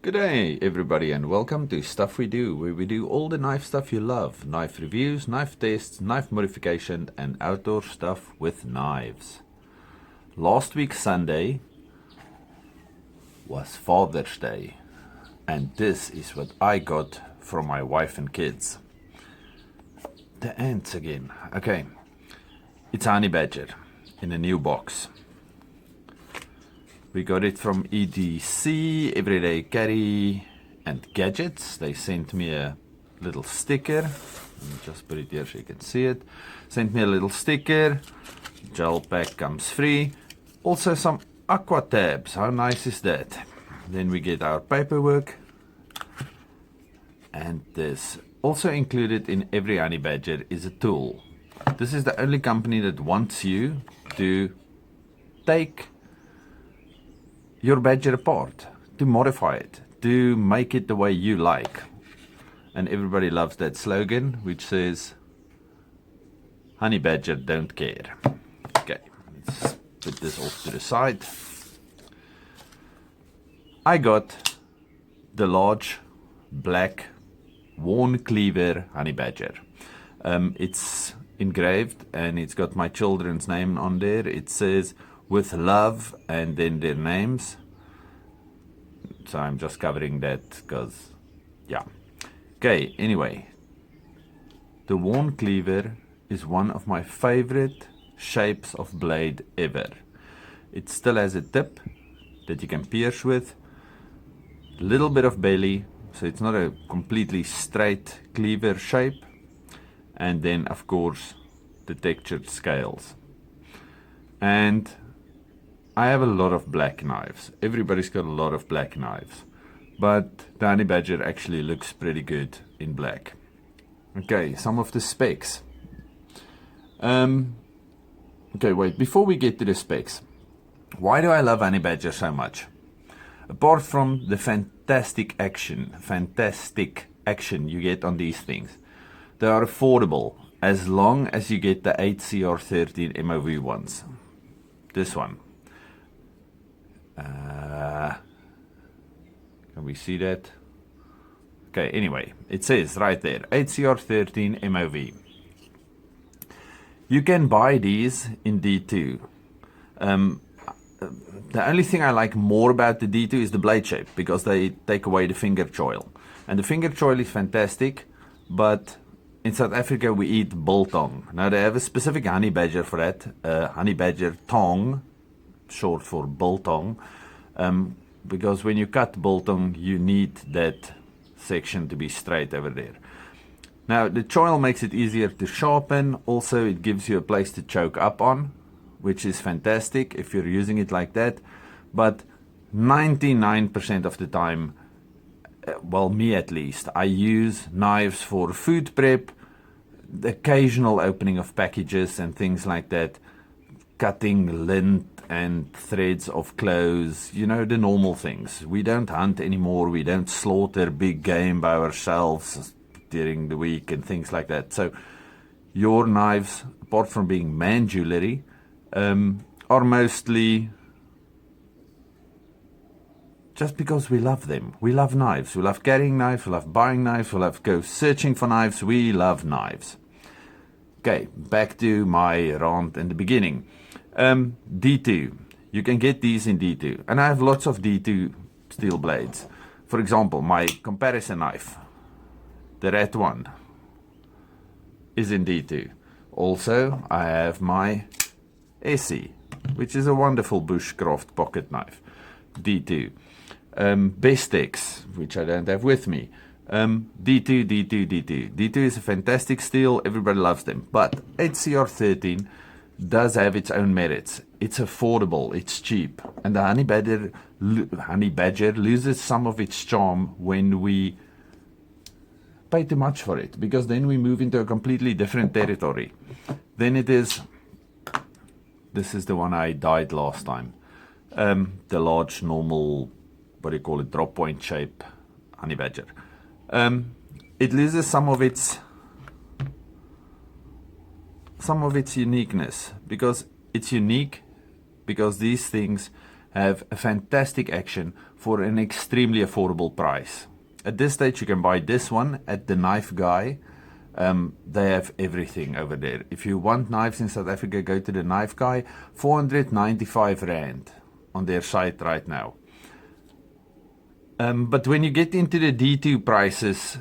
Good day, everybody, and welcome to Stuff We Do, where we do all the knife stuff you love. Knife reviews, knife tests, knife modification, and outdoor stuff with knives. Last week, Sunday, was Father's Day, and this is what I got from my wife and kids. The ants again. Okay, it's a honey badger in a new box. We got it from EDC, Everyday Carry and Gadgets. They sent me a little sticker. Let me just put it here so you can see it. Sent me a little sticker. Gel pack comes free. Also some aqua tabs. How nice is that? Then we get our paperwork. And this. Also included in every honey badger is a tool. This is the only company that wants you to take your badger apart, to modify it, to make it the way you like. And everybody loves that slogan, which says, honey badger don't care. Okay, let's put this off to the side. I got the large black wharncleaver honey badger. It's engraved and it's got my children's name on there. It says with love and then their names. So I'm just covering that because, yeah. Okay, anyway. The wharncleaver is one of my favorite shapes of blade ever. It still has a tip that you can pierce with. A little bit of belly, so it's not a completely straight cleaver shape. And then, of course, the textured scales. And I have a lot of black knives. Everybody's got a lot of black knives. But the honey badger actually looks pretty good in black. Okay, some of the specs. Okay, wait, before we get to the specs, why do I love honey badger so much? Apart from the fantastic action you get on these things, they are affordable as long as you get the 8CR13 MOV ones. This one. Can we see that? Okay, anyway, it says right there, 8CR13 MOV. You can buy these in D2. The only thing I like more about the D2 is the blade shape, because they take away the finger choil. And the finger choil is fantastic, but in South Africa we eat biltong. Now they have a specific honey badger for that, honey badger tong, short for biltong, because when you cut biltong you need that section to be straight over there. Now the choil makes it easier to sharpen. Also it gives you a place to choke up on, which is fantastic if you're using it like that. But 99% of the time, well, me at least, I use knives for food prep, the occasional opening of packages and things like that, cutting lint and threads of clothes, you know, the normal things. We don't hunt anymore. We don't slaughter big game by ourselves during the week and things like that. So your knives, apart from being man jewelry, are mostly just because we love them. We love knives. We love carrying knives. We love buying knives. We love go searching for knives. We love knives. Okay, back to my rant in the beginning. D2. You can get these in D2. And I have lots of D2 steel blades. For example, my comparison knife, the red one, is in D2. Also, I have my Essie, which is a wonderful bushcraft pocket knife, D2. Bestex, which I don't have with me, D2, D2, D2. D2 is a fantastic steel, everybody loves them, but 8CR13 does have its own merits. It's affordable, it's cheap, and the honey badger loses some of its charm when we pay too much for it, because then we move into a completely different territory. Then it is, this is the one I dyed last time, the large normal, what do you call it, drop point shape honey badger. It loses some of its uniqueness, because it's unique, because these things have a fantastic action for an extremely affordable price. At this stage, you can buy this one at the Knife Guy. They have everything over there. If you want knives in South Africa, go to the Knife Guy. 495 Rand on their site right now. But when you get into the D2 prices,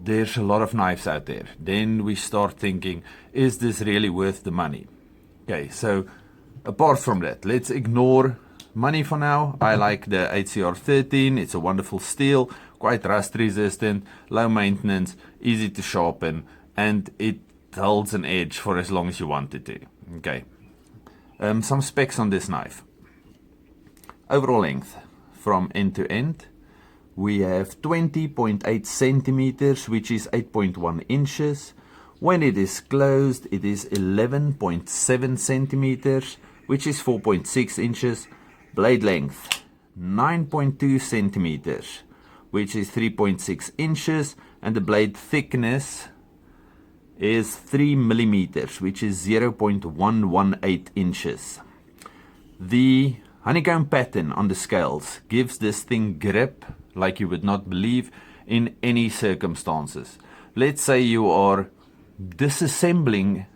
there's a lot of knives out there. Then we start thinking, is this really worth the money? Okay, so apart from that, let's ignore money for now. I like the HCR13. It's a wonderful steel, quite rust resistant, low maintenance, easy to sharpen, and it holds an edge for as long as you want it to. Okay, some specs on this knife. Overall length from end to end, we have 20.8 centimeters, which is 8.1 inches. When it is closed, it is 11.7 centimeters, which is 4.6 inches. Blade length, 9.2 centimeters, which is 3.6 inches. And the blade thickness is 3 millimeters, which is 0.118 inches. The honeycomb pattern on the scales gives this thing grip like you would not believe in any circumstances. Let's say you are disassembling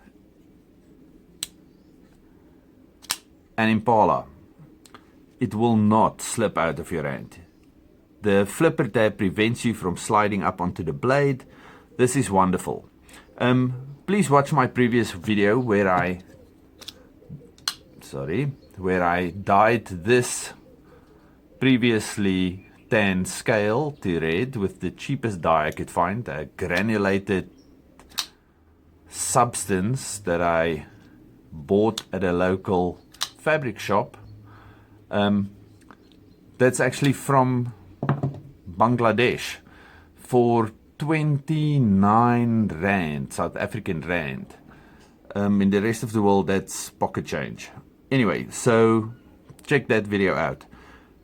an Impala. It will not slip out of your hand. The flipper tab prevents you from sliding up onto the blade. This is wonderful. Please watch my previous video where I dyed this previously tan scale to red with the cheapest dye I could find, a granulated substance that I bought at a local fabric shop. That's actually from Bangladesh for 29 Rand, South African Rand. In the rest of the world, that's pocket change. Anyway, so check that video out.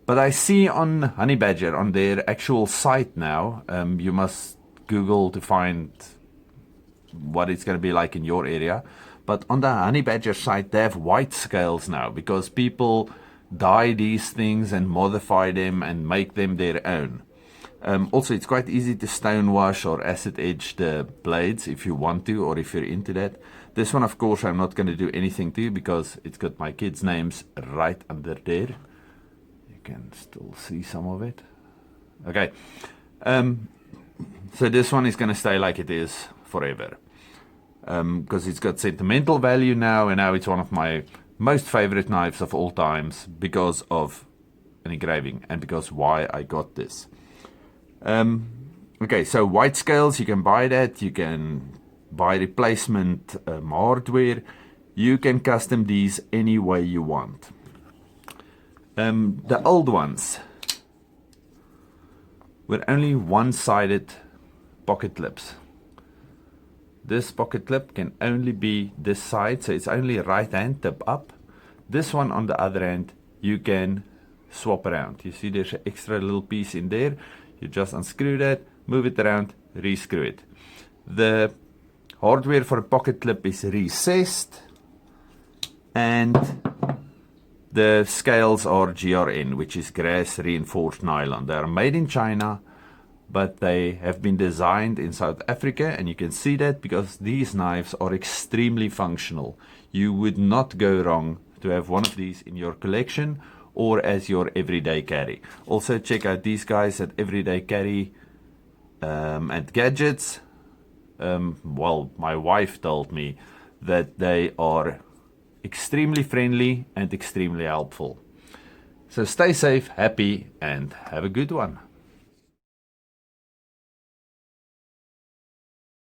But I see on Honey Badger, on their actual site now, you must Google to find what it's going to be like in your area. But on the Honey Badger site, they have white scales now because people dye these things and modify them and make them their own. Also, it's quite easy to stone wash or acid edge the blades if you want to, or if you're into that. This one, of course, I'm not going to do anything to because it's got my kids' names right under there. You can still see some of it. Okay. So this one is going to stay like it is forever. Because it's got sentimental value now, and now it's one of my most favorite knives of all times because of an engraving and because why I got this. Okay, so white scales, you can buy that. You can buy replacement hardware. You can custom these any way you want. The old ones were only one-sided pocket clips. This pocket clip can only be this side, so it's only right hand tip up. This one on the other hand, you can swap around. You see there's an extra little piece in there. You just unscrew that, move it around, re-screw it. The hardware for a pocket clip is recessed, and the scales are GRN, which is grass reinforced nylon. They are made in China, but they have been designed in South Africa, and you can see that because these knives are extremely functional. You would not go wrong to have one of these in your collection or as your everyday carry. Also check out these guys at Everyday Carry and Gadgets. Well, my wife told me that they are extremely friendly and extremely helpful. So stay safe, happy, and have a good one.